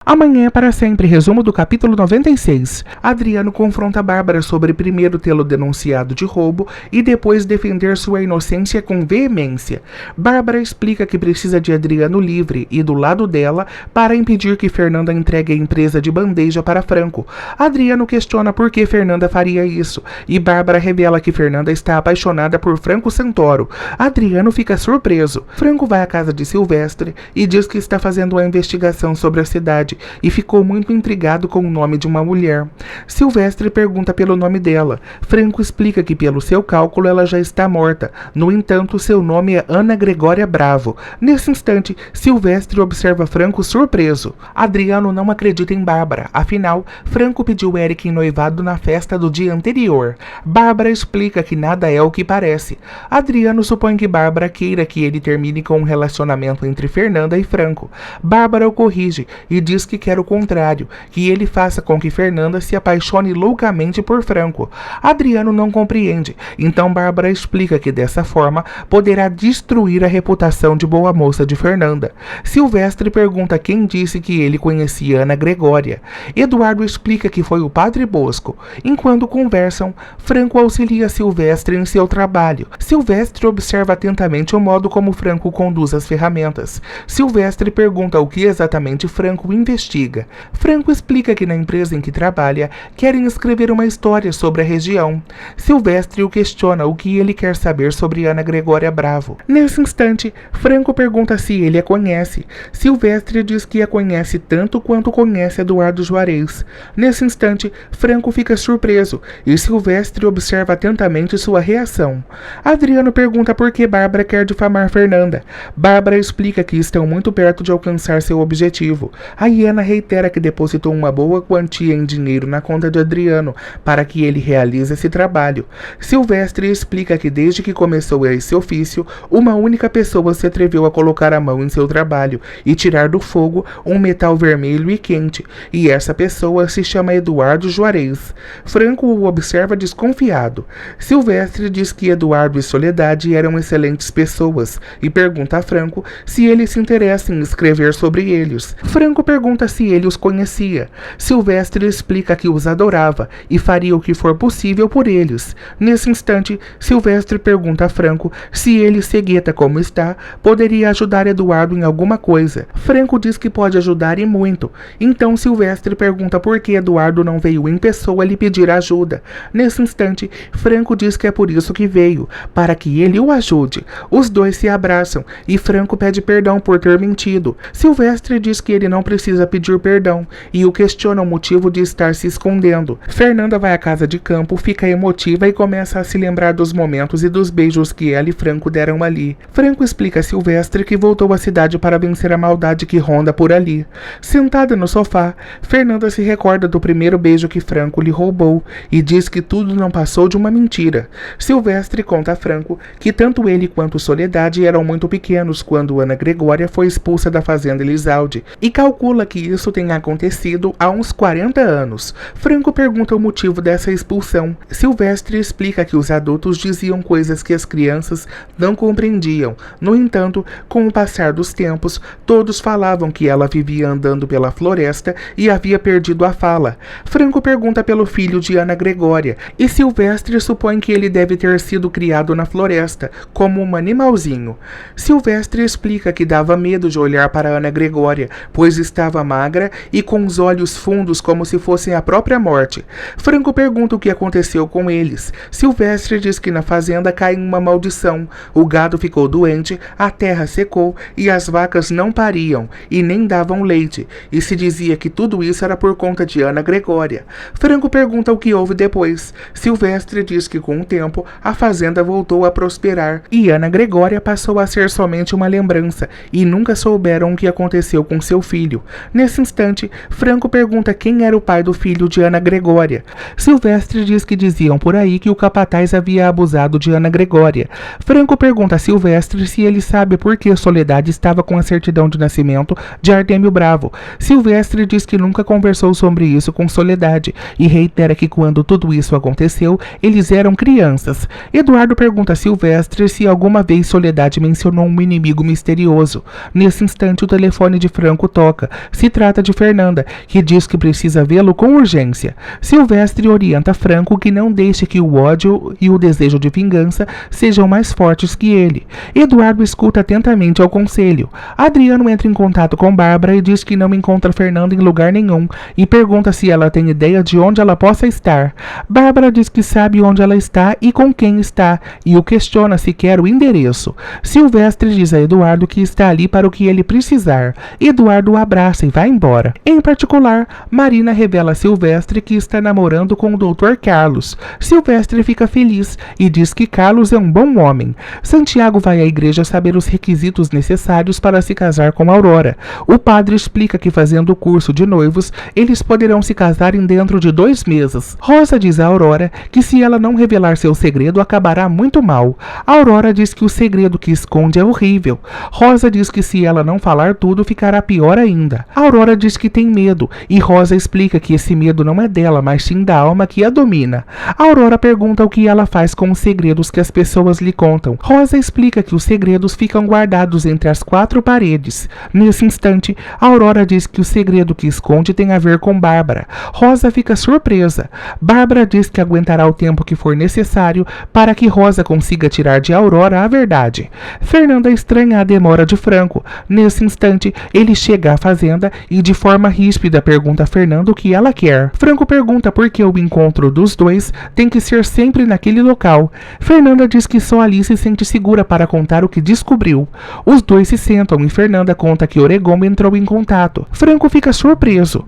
Amanhã é para sempre, resumo do capítulo 96. Adriano confronta Bárbara sobre primeiro tê-lo denunciado de roubo e depois defender sua inocência com veemência. Bárbara explica que precisa de Adriano livre e do lado dela para impedir que Fernanda entregue a empresa de bandeja para Franco. Adriano questiona por que Fernanda faria isso e Bárbara revela que Fernanda está apaixonada por Franco Santoro. Adriano fica surpreso. Franco vai à casa de Silvestre e diz que está fazendo uma investigação sobre a cidade e ficou muito intrigado com o nome de uma mulher. Silvestre pergunta pelo nome dela. Franco explica que pelo seu cálculo ela já está morta. No entanto, seu nome é Ana Gregória Bravo. Nesse instante, Silvestre observa Franco surpreso. Adriano não acredita em Bárbara, afinal, Franco pediu Eric em noivado na festa do dia anterior. Bárbara explica que nada é o que parece. Adriano supõe que Bárbara queira que ele termine com um relacionamento entre Fernanda e Franco. Bárbara o corrige e diz que quer o contrário, que ele faça com que Fernanda se apaixone loucamente por Franco. Adriano não compreende, então Bárbara explica que dessa forma poderá destruir a reputação de boa moça de Fernanda. Silvestre pergunta quem disse que ele conhecia Ana Gregória. Eduardo explica que foi o Padre Bosco. Enquanto conversam, Franco auxilia Silvestre em seu trabalho. Silvestre observa atentamente o modo como Franco conduz as ferramentas. Silvestre pergunta o que exatamente Franco investiga. Franco explica que na empresa em que trabalha, querem escrever uma história sobre a região. Silvestre o questiona o que ele quer saber sobre Ana Gregória Bravo. Nesse instante, Franco pergunta se ele a conhece. Silvestre diz que a conhece tanto quanto conhece Eduardo Juarez. Nesse instante, Franco fica surpreso e Silvestre observa atentamente sua reação. Adriano pergunta por que Bárbara quer difamar Fernanda. Bárbara explica que estão muito perto de alcançar seu objetivo. A hiena reitera que depositou uma boa quantia em dinheiro na conta de Adriano para que ele realize esse trabalho. Silvestre explica que desde que começou esse ofício, uma única pessoa se atreveu a colocar a mão em seu trabalho e tirar do fogo um metal vermelho e quente, e essa pessoa se chama Eduardo Juarez. Franco o observa desconfiado. Silvestre diz que Eduardo e Soledade eram excelentes pessoas e pergunta a Franco se ele se interessa em escrever sobre eles. Franco pergunta se ele os conhecia. Silvestre explica que os adorava e faria o que for possível por eles. Nesse instante, Silvestre pergunta a Franco se ele, cegueta como está, poderia ajudar Eduardo em alguma coisa. Franco diz que pode ajudar e muito. Então Silvestre pergunta por que Eduardo não veio em pessoa lhe pedir ajuda. Nesse instante, Franco diz que é por isso que veio, para que ele o ajude. Os dois se abraçam e Franco pede perdão por ter mentido. Silvestre diz que ele não precisa pedir perdão e o questiona o motivo de estar se escondendo. Fernanda vai à casa de campo, fica emotiva e começa a se lembrar dos momentos e dos beijos que ela e Franco deram ali. Franco explica a Silvestre que voltou à cidade para vencer a maldade que ronda por ali. Sentada no sofá, Fernanda se recorda do primeiro beijo que Franco lhe roubou e diz que tudo não passou de uma mentira. Silvestre conta a Franco que tanto ele quanto Soledade eram muito pequenos quando Ana Gregória foi expulsa da fazenda Elizalde e calcula que isso tenha acontecido há uns 40 anos. Franco pergunta o motivo dessa expulsão. Silvestre explica que os adultos diziam coisas que as crianças não compreendiam. No entanto, com o passar dos tempos, todos falavam que ela vivia andando pela floresta e havia perdido a fala. Franco pergunta pelo filho de Ana Gregória e Silvestre supõe que ele deve ter sido criado na floresta, como um animalzinho. Silvestre explica que dava medo de olhar para Ana Gregória, pois estava magra e com os olhos fundos como se fossem a própria morte. Franco pergunta o que aconteceu com eles. Silvestre diz que na fazenda caiu uma maldição. O gado ficou doente, a terra secou e as vacas não pariam e nem davam leite. E se dizia que tudo isso era por conta de Ana Gregória. Franco pergunta o que houve depois. Silvestre diz que com o tempo a fazenda voltou a prosperar e Ana Gregória passou a ser somente uma lembrança e nunca souberam o que aconteceu com seu filho. Nesse instante, Franco pergunta quem era o pai do filho de Ana Gregória. Silvestre diz que diziam por aí que o capataz havia abusado de Ana Gregória. Franco pergunta a Silvestre se ele sabe por que Soledade estava com a certidão de nascimento de Artêmio Bravo. Silvestre diz que nunca conversou sobre isso com Soledade e reitera que quando tudo isso aconteceu, eles eram crianças. Eduardo pergunta a Silvestre se alguma vez Soledade mencionou um inimigo misterioso. Nesse instante, o telefone de Franco toca. Se trata de Fernanda, que diz que precisa vê-lo com urgência. Silvestre orienta Franco que não deixe que o ódio e o desejo de vingança sejam mais fortes que ele. Eduardo escuta atentamente ao conselho. Adriano entra em contato com Bárbara e diz que não encontra Fernanda em lugar nenhum e pergunta se ela tem ideia de onde ela possa estar. Bárbara diz que sabe onde ela está e com quem está e o questiona se quer o endereço. Silvestre diz a Eduardo que está ali para o que ele precisar. Eduardo o abraça e vai embora. Em particular, Marina revela a Silvestre que está namorando com o Dr. Carlos. Silvestre fica feliz e diz que Carlos é um bom homem. Santiago vai à igreja saber os requisitos necessários para se casar com Aurora. O padre explica que fazendo o curso de noivos, eles poderão se casarem dentro de 2 meses. Rosa diz a Aurora que se ela não revelar seu segredo, acabará muito mal. Aurora diz que o segredo que esconde é horrível. Rosa diz que se ela não falar tudo, ficará pior ainda. Aurora diz que tem medo e Rosa explica que esse medo não é dela, mas sim da alma que a domina. Aurora pergunta o que ela faz com os segredos que as pessoas lhe contam. Rosa explica que os segredos ficam guardados entre as 4 paredes. Nesse instante, Aurora diz que o segredo que esconde tem a ver com Bárbara. Rosa fica surpresa. Bárbara diz que aguentará o tempo que for necessário para que Rosa consiga tirar de Aurora a verdade. Fernanda estranha a demora de Franco. Nesse instante, ele chega à fazenda e de forma ríspida pergunta a Fernanda o que ela quer. Franco pergunta por que o encontro dos dois tem que ser sempre naquele local. Fernanda diz que só ali se sente segura para contar o que descobriu. Os dois se sentam e Fernanda conta que Oregon entrou em contato. Franco fica surpreso.